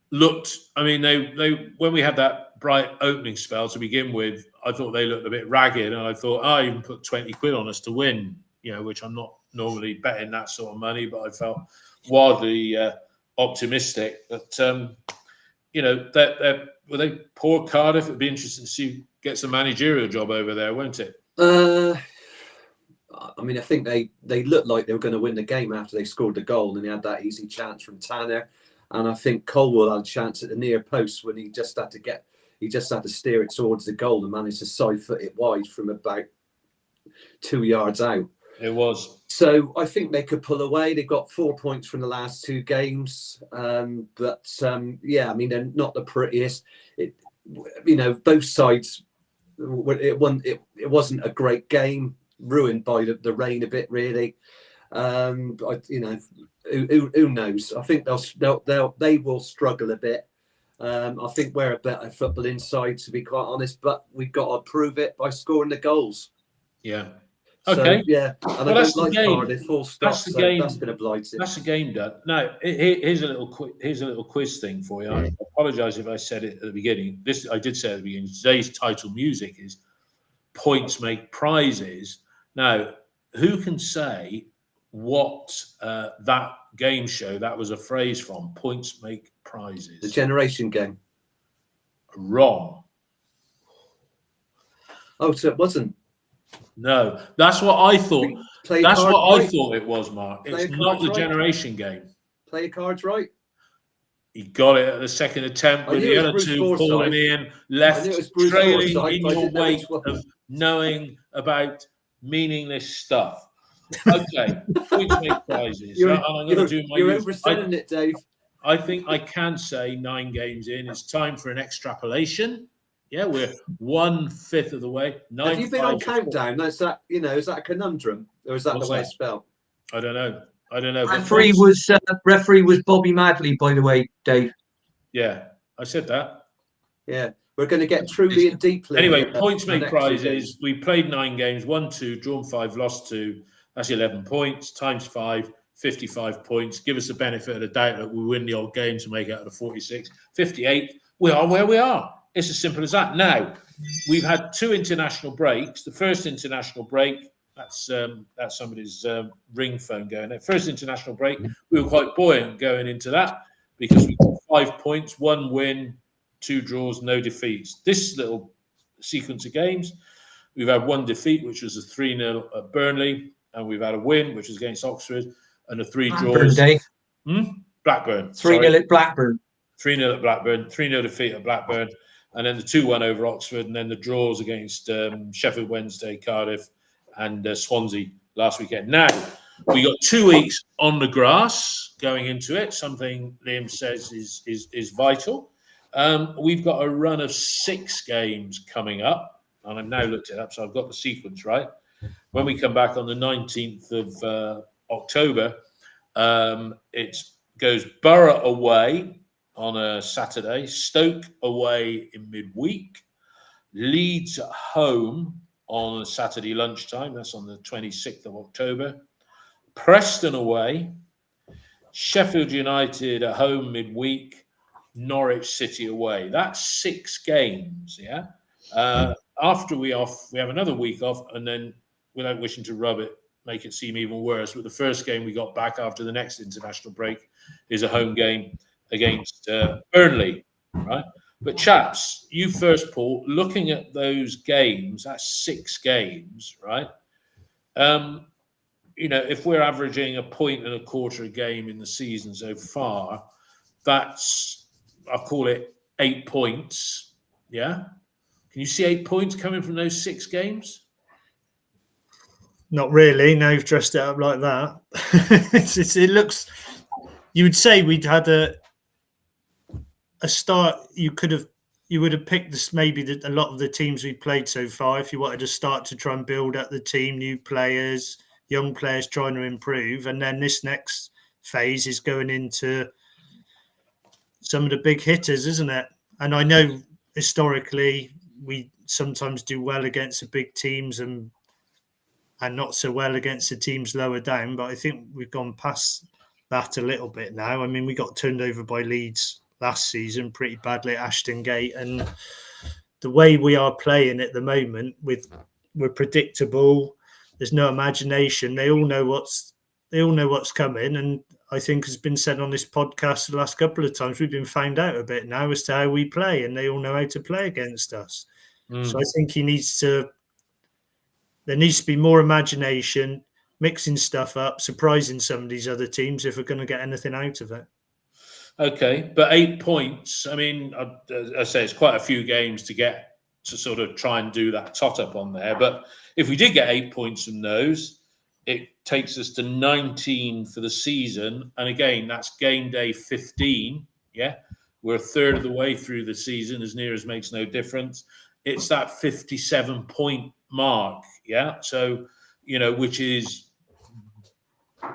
looked, they when we had that bright opening spell to begin with, I thought they looked a bit ragged, and I thought, I even put 20 quid on us to win, which I'm not normally betting that sort of money, but I felt wildly optimistic. But, were they poor Cardiff? It'd be interesting to see who gets a managerial job over there, won't it?
I think they looked like they were going to win the game after they scored the goal, and they had that easy chance from Tanner. And I think Colwell had a chance at the near post when he just had to steer it towards the goal and managed to side foot it wide from about 2 yards out.
It was.
So I think they could pull away. They've got 4 points from the last two games. They're not the prettiest. Both sides, it wasn't a great game, ruined by the rain a bit, really. Who knows? I think they will struggle a bit. I think we're a better football inside, to be quite honest, but we've got to prove it by scoring the goals.
Yeah.
So,
Okay.
yeah, and
Well,
I
that's
don't like
the game.
Cardiff, full stop.
That's the
So
game.
that's been a blight.
That's the game done. Now, here's a little quiz thing for you. I apologise if I said it at the beginning. This I did say at the beginning. Today's title music is "Points Make Prizes." Now, who can say what that game show that was a phrase from? Points make prizes.
The Generation Game.
Wrong.
Oh, so it wasn't.
No, that's what I thought.
Play
That's
cards
what I
right.
thought it was, Mark.
Play
It's
your
not
cards
the
right.
Generation Game.
Play your cards right.
He got it at the second attempt,
I
with
knew
the
it was
other
Bruce
two
Forsyth.
falling in,
I knew
left
it was Bruce
trailing
Forsyth,
in
but I
your
didn't know
wake
which one.
of knowing about meaningless stuff. Okay, points make prizes.
You're,
And I'm going to do my
you're
usual.
overselling it, Dave.
I think I can say 9 games in. It's time for an extrapolation. Yeah, we're 1/5 of the way.
Have you been on
9-5.
countdown? Is that a conundrum, or is that
What's
the way
that?
it's spelled?
I don't know. But
Referee was Bobby Madley, by the way, Dave.
Yeah, I said that.
Yeah, we're going to get truly and deeply.
Anyway, points
the
make
next 2
prizes.
games.
We played 9 games, won 2, drawn 5, lost 2. That's 11 points times 5, 55 points. Give us the benefit of the doubt that we win the odd game to make it out of the 46. 58, we are where we are. It's as simple as that. Now, we've had 2 international breaks. The first international break, that's somebody's ring phone going there. First international break, we were quite buoyant going into that because we got 5 points, 1 win, 2 draws, no defeats. This little sequence of games, we've had 1 defeat, which was a 3-0 at Burnley, and we've had a win, which was against Oxford, and a 3 draws.
Dave.
Blackburn.
3-0 at Blackburn.
3-0 at Blackburn, 3-0 defeat at Blackburn, and then the 2-1 over Oxford, and then the draws against Sheffield Wednesday, Cardiff, and Swansea last weekend. Now, we got 2 weeks on the grass going into it, something Liam says is vital. We've got a run of 6 games coming up, and I've now looked it up, so I've got the sequence right. When we come back on the 19th of October, it goes Borough away on a Saturday, Stoke away in midweek, Leeds at home on a Saturday lunchtime, that's on the 26th of October, Preston away, Sheffield United at home midweek, Norwich City away. That's 6 games, yeah? After we have another week off, and then without wishing to make it seem even worse, but the first game we got back after the next international break is a home game against Burnley, right? But chaps, you first, Paul, looking at those games, that's 6 games, right? If we're averaging 1.25 points a game in the season so far, that's, I'll call it 8 points, yeah? Can you see 8 points coming from those 6 games?
Not really. Now you've dressed it up like that. It looks. You would say we'd had a start. You would have picked this maybe a lot of the teams we played so far. If you wanted to start to try and build up the team, new players, young players trying to improve, and then this next phase is going into some of the big hitters, isn't it? And I know historically we sometimes do well against the big teams and not so well against the teams lower down. But I think we've gone past that a little bit now. I mean, we got turned over by Leeds last season pretty badly at Ashton Gate. And the way we are playing at the moment, we're predictable. There's no imagination. They all know what's coming. And I think has been said on this podcast the last couple of times, we've been found out a bit now as to how we play, and they all know how to play against us. So I think there needs to be more imagination, mixing stuff up, surprising some of these other teams if we're going to get anything out of it.
Okay, but 8 points, I mean, I say it's quite a few games to get to sort of try and do that tot-up on there. But if we did get 8 points from those, it takes us to 19 for the season. And again, that's game day 15, yeah? We're a third of the way through the season, as near as makes no difference. It's that 57-point mark, yeah? So, which is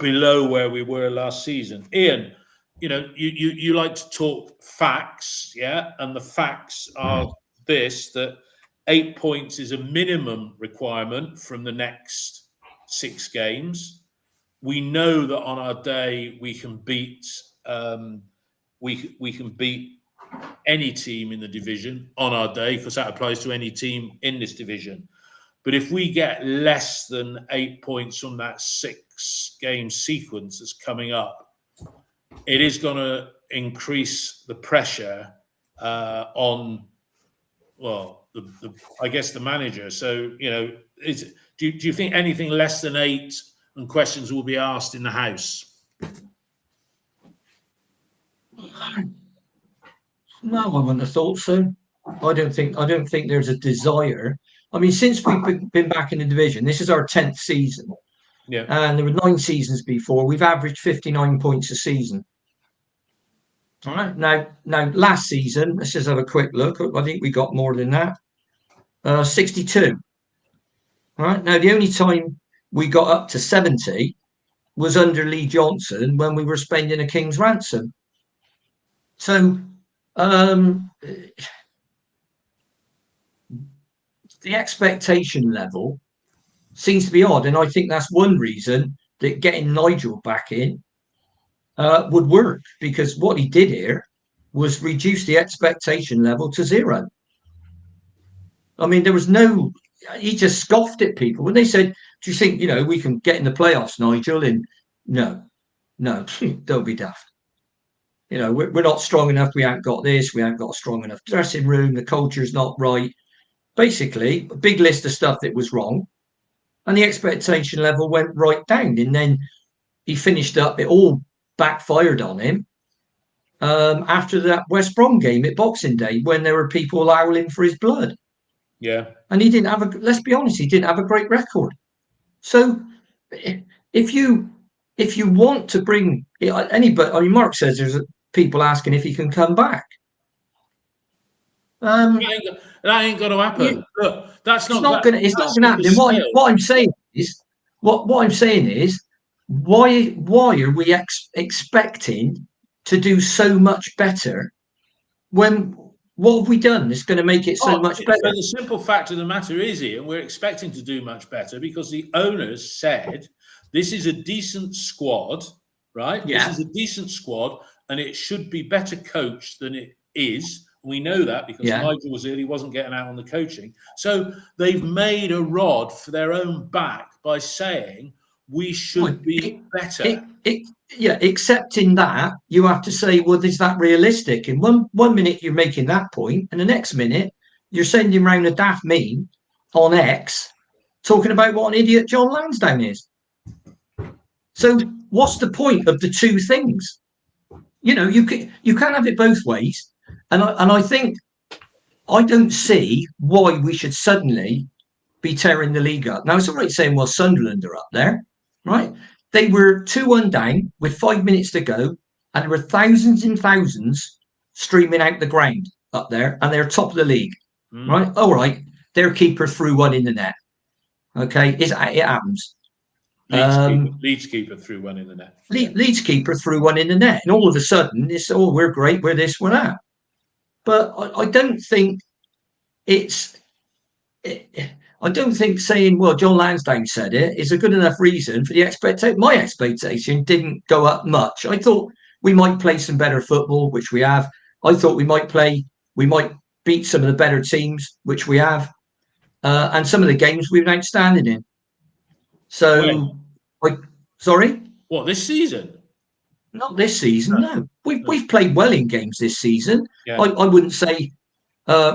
below where we were last season. Ian, you like to talk facts, yeah, and the facts are that 8 points is a minimum requirement from the next 6 games. We know that on our day we can beat we can beat any team in the division on our day, because that applies to any team in this division. But if we get less than 8 points from that 6-game sequence that's coming up, it is going to increase the pressure on, well, I guess the manager. So, do you think anything less than 8 and questions will be asked in the house?
No, I wouldn't have thought so. I don't think there's a desire. I mean, since we've been back in the division, this is our 10th season.
Yeah.
And there were 9 seasons before. We've averaged 59 points a season. All right. Now last season, let's just have a quick look. I think we got more than that. 62. All right. Now, the only time we got up to 70 was under Lee Johnson, when we were spending a king's ransom. So the expectation level seems to be odd, and I think that's one reason that getting Nigel back in would work, because what he did here was reduce the expectation level to 0. I mean, there was he just scoffed at people when they said, do you think, we can get in the playoffs, Nigel? And no, don't be daft. We're not strong enough. We haven't got this. We haven't got a strong enough dressing room. The culture's not right. Basically, a big list of stuff that was wrong. And the expectation level went right down. And then he finished up, it all backfired on him after that West Brom game at Boxing Day, when there were people howling for his blood.
Yeah.
And he didn't have let's be honest, he didn't have a great record. So if you want to bring anybody, I mean, Mark says there's people asking if he can come back.
That ain't going to happen.
Yeah.
Look, that's
It's not going to happen. What I'm saying is, why are we expecting to do so much better when what have we done that's going to make it so much better?
So the simple fact of the matter is, Ian, we're expecting to do much better because the owners said this is a decent squad, right?
Yeah.
This is a decent squad, and it should be better coached than it is. We know that because Nigel was ill, he wasn't getting out on the coaching. So they've made a rod for their own back by saying we should be better.
Accepting that, you have to say, well, is that realistic? And one minute you're making that point, and the next minute you're sending round a daft meme on X talking about what an idiot John Lansdowne is. So what's the point of the two things? You can't have it both ways. And I think I don't see why we should suddenly be tearing the league up. Now, it's all right saying, well, Sunderland are up there, right? They were 2-1 down with 5 minutes to go, and there were thousands and thousands streaming out the ground up there, and they're top of the league, right? All right, their keeper threw one in the net. Okay, it happens.
Leeds keeper threw one in the net.
Leeds keeper threw one in the net, and all of a sudden, it's we're great, we're this, we're that. But I don't think I don't think saying, well, John Lansdowne said it is a good enough reason for the expectation. My expectation didn't go up much. I thought we might play some better football, which we have. I thought we might beat some of the better teams, which we have. And some of the games we've been outstanding in. So, sorry?
What, this season?
Not this season, no. We've played well in games this season.
Yeah.
I wouldn't say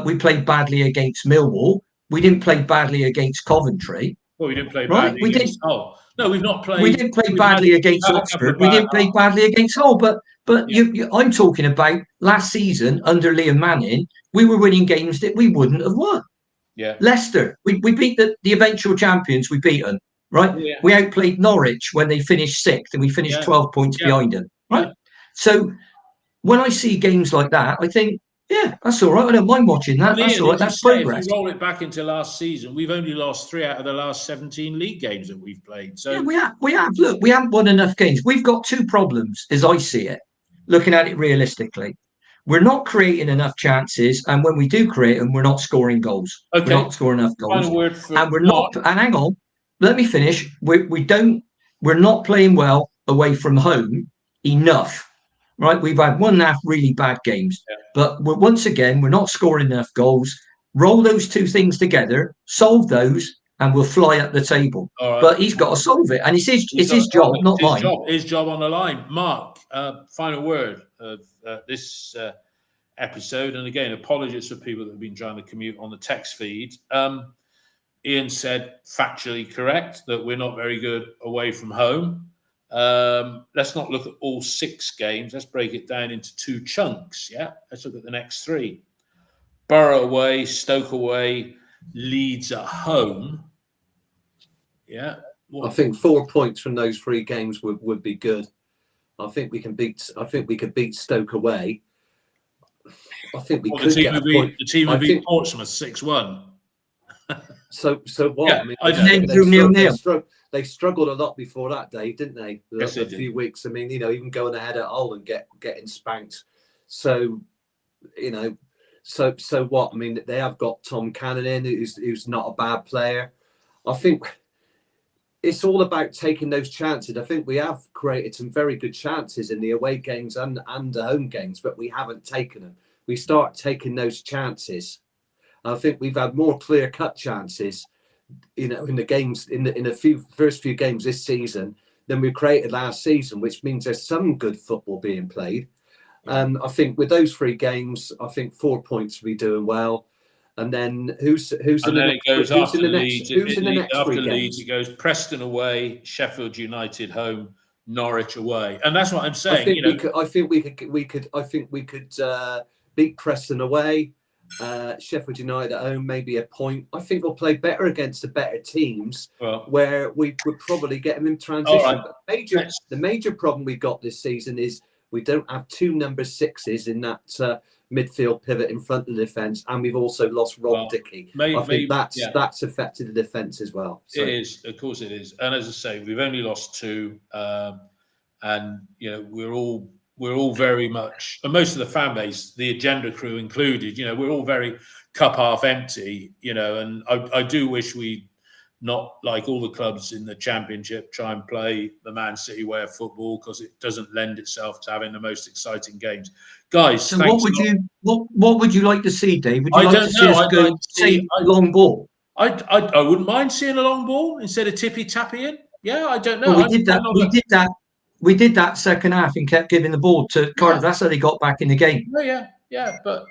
we played badly against Millwall. We didn't play badly against Coventry.
Well, we didn't play badly against Hull. No, we've not played.
We didn't play badly against Oxford. We didn't play badly against Hull. But I'm talking about last season under Liam Manning. We were winning games that we wouldn't have won.
Yeah.
Leicester, we beat the eventual champions. We beat them. Right,
yeah.
We outplayed Norwich when they finished 6th, and we finished 12 points behind them. Right, so when I see games like that, I think, yeah, that's all right. I don't mind watching that. That's all right. That's progress.
If you roll it back into last season, we've only lost 3 out of the last 17 league games that we've played. So
yeah, we have. Look, we haven't won enough games. We've got 2 problems, as I see it. looking at it realistically. We're not creating enough chances, and when we do create them, we're not scoring goals.
Okay.
We're not scoring enough goals.
Final word for
And we're
Mark.
not. And hang on, let me finish. We're not playing well away from home enough, right? We've had 1.5 really bad games, but once again, we're not scoring enough goals. Roll those two things together, solve those, and we'll fly up the table.
All right.
But he's got to solve it, and it's his job, not mine.
His job on the line. Mark, final word of this episode. And again, apologies for people that have been trying to commute on the text feed. Ian said factually correct that we're not very good away from home. Let's not look at all 6 games. Let's break it down into 2 chunks. Yeah, let's look at the next 3. Borough away, Stoke away, Leeds at home. Yeah,
I think 4 points from those 3 games would be good. I think we can beat. I think we could beat Stoke away. I think we could get a point.
The team who beat Portsmouth 6-1.
So what?
Yeah,
I
mean,
they struggled a lot before that day, didn't they?
Yes,
a few weeks. I mean, even going ahead at Hull and getting spanked. So, so what? I mean, they have got Tom Cannon in, who's not a bad player. I think it's all about taking those chances. I think we have created some very good chances in the away games and the home games, but we haven't taken them. We start taking those chances. I think we've had more clear-cut chances, in the games, in the first few games this season than we created last season, which means there's some good football being played. And I think with those 3 games, I think 4 points will be doing well. And then who's in the next 3 games?
It goes Preston away, Sheffield United home, Norwich away, and that's what I'm saying.
I think we could beat Preston away. Sheffield United at home, maybe a point. I think we'll play better against the better teams, where we would probably get them in transition.
Right.
But the major problem we've got this season is we don't have 2 number 6s in that midfield pivot in front of the defence, and we've also lost Rob Dickey. I think that's affected the defence as well. So.
It is, of course, it is. And as I say, we've only lost 2, and we're all very much, and most of the fan base, the agenda crew included, we're all very cup half empty, and I do wish we, not like all the clubs in the Championship, try and play the Man City way of football, because it doesn't lend itself to having the most exciting games. Guys,
so what would you like to see, Dave? Would you like to see us go long ball?
I wouldn't mind seeing a long ball instead of tippy-tappy in. Yeah, I don't know.
Well, we did that second half and kept giving the ball to Cardiff. That's how they got back in the game.
Yeah. But,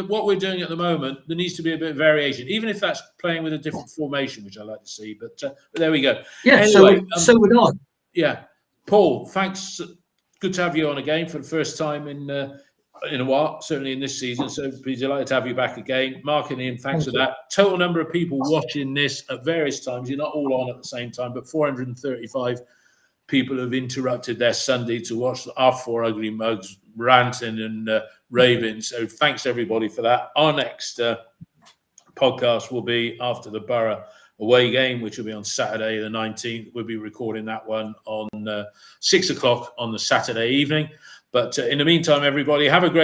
what we're doing at the moment, there needs to be a bit of variation, even if that's playing with a different formation, which I like to see. But there we go.
Yeah, anyway, so would I.
Yeah. Paul, thanks. Good to have you on again for the first time in a while, certainly in this season. So be delighted to have you back again. Mark and Ian, thanks for that. Total number of people watching this at various times. You're not all on at the same time, but 435 people have interrupted their Sunday to watch our 4 ugly mugs ranting and raving. So thanks everybody for that. Our next podcast will be after the Borough away game, which will be on Saturday the 19th. We'll be recording that one on 6 o'clock on the Saturday evening. But in the meantime, everybody, have a great